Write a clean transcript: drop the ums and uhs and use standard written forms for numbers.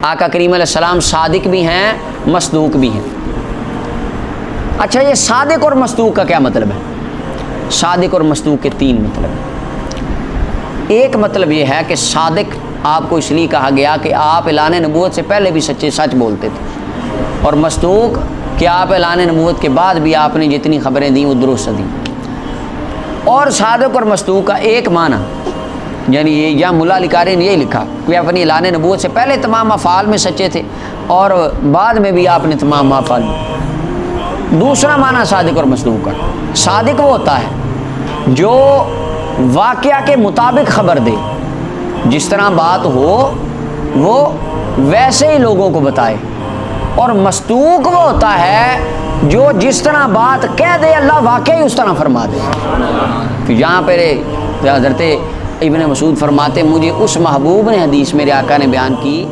آقا کریم علیہ السلام صادق بھی ہیں مصدوق بھی ہیں۔ اچھا، یہ صادق اور مصدوق کا کیا مطلب ہے؟ صادق اور مصدوق کے تین مطلب ہیں۔ ایک مطلب یہ ہے کہ صادق آپ کو اس لیے کہا گیا کہ آپ اعلان نبوت سے پہلے بھی سچ بولتے تھے، اور مصدوق کہ آپ اعلان نبوت کے بعد بھی آپ نے جتنی خبریں دیں وہ درست دیں۔ اور صادق اور مصدوق کا ایک معنی، یعنی یہ یا ملا علی قاری نے یہی لکھا کہ اپنی اعلان نبوت سے پہلے تمام افعال میں سچے تھے اور بعد میں بھی آپ نے تمام افعال میں۔ دوسرا معنی صادق اور مصدوق کا، صادق وہ ہوتا ہے جو واقعہ کے مطابق خبر دے، جس طرح بات ہو وہ ویسے ہی لوگوں کو بتائے، اور مصدوق وہ ہوتا ہے جو جس طرح بات کہہ دے اللہ واقعی اس طرح فرما دے۔ یہاں پہ حضرت ابن مسعود فرماتے مجھے اس محبوب نے حدیث میرے آقا نے بیان کی